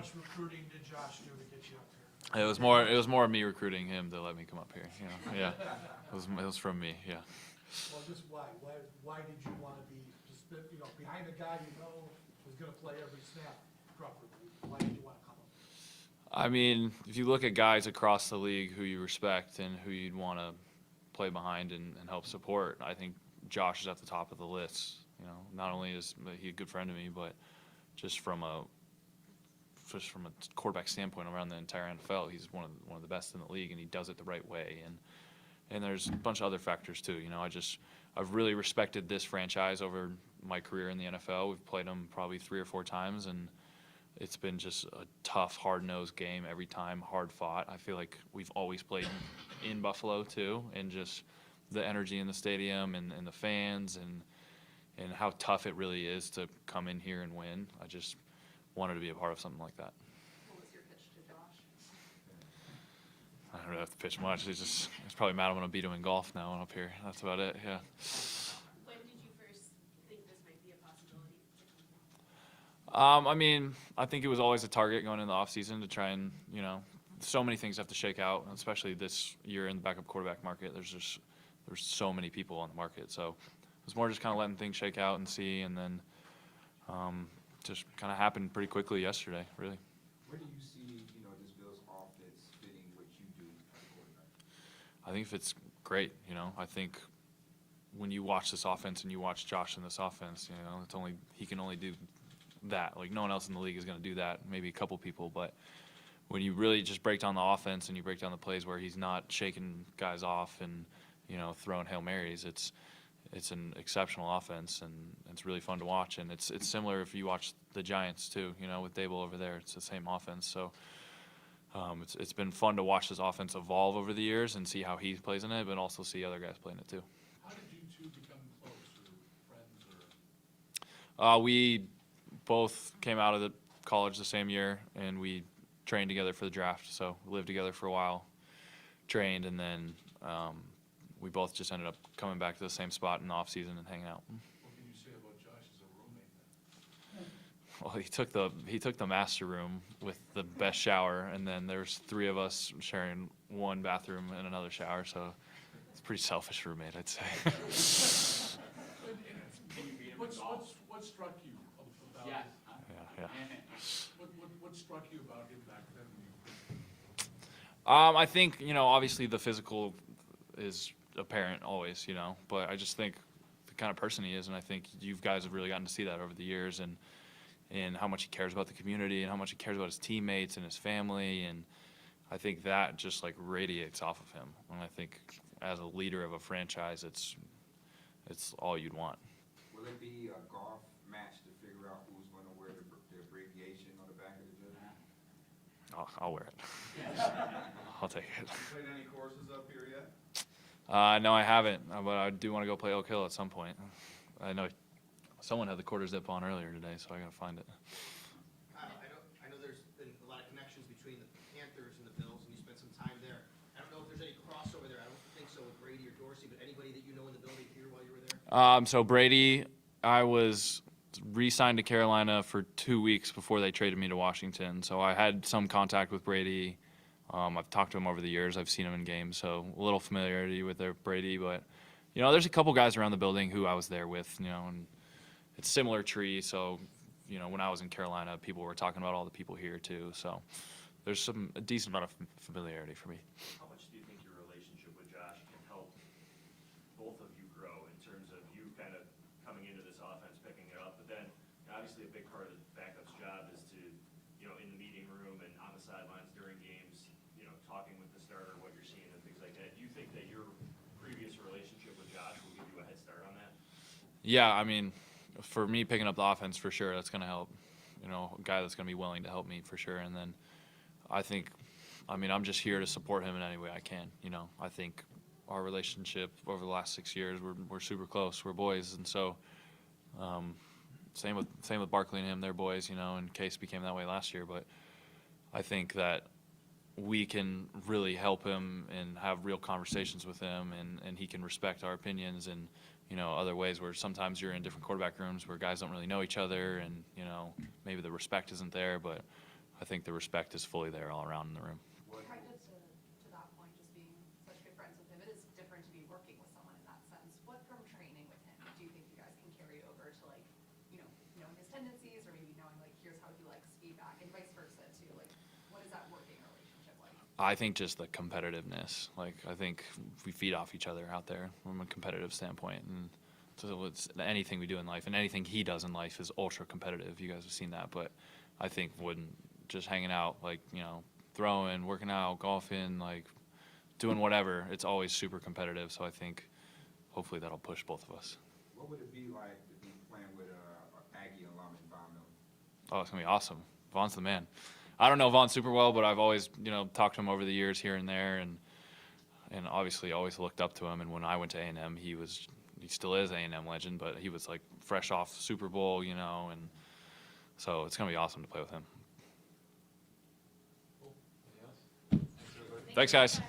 much recruiting did Josh do to get you up here? It was more me recruiting him to let me come up here. You know, yeah, it was from me. Yeah. Well, just why? Why did you want to be just behind a guy you know was going to play every snap properly? Why did you want to come up? I mean, if you look at guys across the league who you respect and who you'd want to play behind and help support, I think Josh is at the top of the list. You know, not only is he a good friend to me, but just from a quarterback standpoint around the entire NFL, he's one of the best in the league, and he does it the right way. And there's a bunch of other factors too. You know, I've really respected this franchise over my career in the NFL. We've played them probably 3 or 4 times, and it's been just a tough, hard-nosed game every time, hard fought. I feel like we've always played in Buffalo too, and just the energy in the stadium and the fans and how tough it really is to come in here and win. I just wanted to be a part of something like that. What was your pitch to Josh? I don't really have to pitch much. He's probably mad I'm going to beat him in golf now and up here. That's about it, yeah. When did you first think this might be a possibility? I mean, I think it was always a target going into the offseason to try and, you know, so many things have to shake out, especially this year in the backup quarterback market. There's so many people on the market. So it was more just kind of letting things shake out and see, and then just kind of happened pretty quickly yesterday, really. Where do you see, this Bills offense fitting what you do as a quarterback? I think if it's great, you know. I think when you watch this offense and you watch Josh in this offense, you know, he can only do that. Like, no one else in the league is going to do that. Maybe a couple people, but when you really just break down the offense and you break down the plays where he's not shaking guys off and, you know, throwing Hail Marys, it's an exceptional offense, and it's really fun to watch. And it's similar if you watch the Giants too, you know, with Dable over there. It's the same offense. So it's been fun to watch this offense evolve over the years and see how he plays in it, but also see other guys playing it too. How did you two become close, or friends, or? We both came out of the college the same year, and we trained together for the draft. So we lived together for a while, trained, and then we both just ended up coming back to the same spot in the off season and hanging out. What can you say about Josh as a roommate then? Well, he took the master room with the best shower, and then there's 3 of us sharing one bathroom and another shower. So it's a pretty selfish roommate, I'd say. What struck you about Yeah. Yeah. what struck you about him back then? I think, you know, obviously the physical is apparent always, you know, but I just think the kind of person he is, and I think you guys have really gotten to see that over the years, and how much he cares about the community and how much he cares about his teammates and his family, and I think that just like radiates off of him. And I think as a leader of a franchise, it's all you'd want. Will it be a golf match to figure out who's going to wear the abbreviation on the back of the jersey? I'll wear it. I'll take it. Played any courses up here yet? No, I haven't, but I do want to go play Oak Hill at some point. I know someone had the quarter zip on earlier today, so I got to find it. I know there's been a lot of connections between the Panthers and the Bills, and you spent some time there. I don't know if there's any crossover there. I don't think so with Brady or Dorsey, but anybody that you know in the building here while you were there? So Brady, I was re-signed to Carolina for 2 weeks before they traded me to Washington. So I had some contact with Brady. I've talked to him over the years. I've seen him in games, so a little familiarity with their Brady. But, you know, there's a couple guys around the building who I was there with, you know, and it's similar tree. So, you know, when I was in Carolina, people were talking about all the people here too. So there's a decent amount of familiarity for me. How much do you think your relationship with Josh can help both of you grow in terms of you kind of coming into this offense, picking it up, but then obviously a big part of the backup's job is to, you know, in the meeting room and on the sidelines during games, you know, talking with the starter, what you're seeing and things like that. Do you think that your previous relationship with Josh will give you a head start on that? Yeah, I mean, for me picking up the offense, for sure, that's going to help. You know, a guy that's going to be willing to help me for sure. And then I think, I mean, I'm just here to support him in any way I can. You know, I think our relationship over the last 6 years, we're super close. We're boys, and so same with Barkley and him. They're boys, you know. And Case became that way last year, but I think that we can really help him and have real conversations with him, and he can respect our opinions and, you know, other ways where sometimes you're in different quarterback rooms where guys don't really know each other and, you know, maybe the respect isn't there. But I think the respect is fully there all around in the room. Kind of to that point, just being such good friends with him, it is different to be working with someone in that sense. What from training with him do you think you guys can carry over to like, knowing his tendencies or maybe knowing like here's how he likes feedback and vice versa too? Like, what is that working relationship like? I think just the competitiveness. Like, I think we feed off each other out there from a competitive standpoint. And so it's anything we do in life and anything he does in life is ultra competitive. You guys have seen that. But I think when just hanging out, like, throwing, working out, golfing, like doing whatever, it's always super competitive. So I think hopefully that'll push both of us. What would it be like to be playing with an Aggie alum in Von Miller? Oh, it's going to be awesome. Vaughn's the man. I don't know Vaughn super well, but I've always, talked to him over the years here and there, and obviously always looked up to him. And when I went to A&M, he still is A&M legend, but he was like fresh off Super Bowl, and so it's going to be awesome to play with him. Cool. Anything else? Thanks, guys.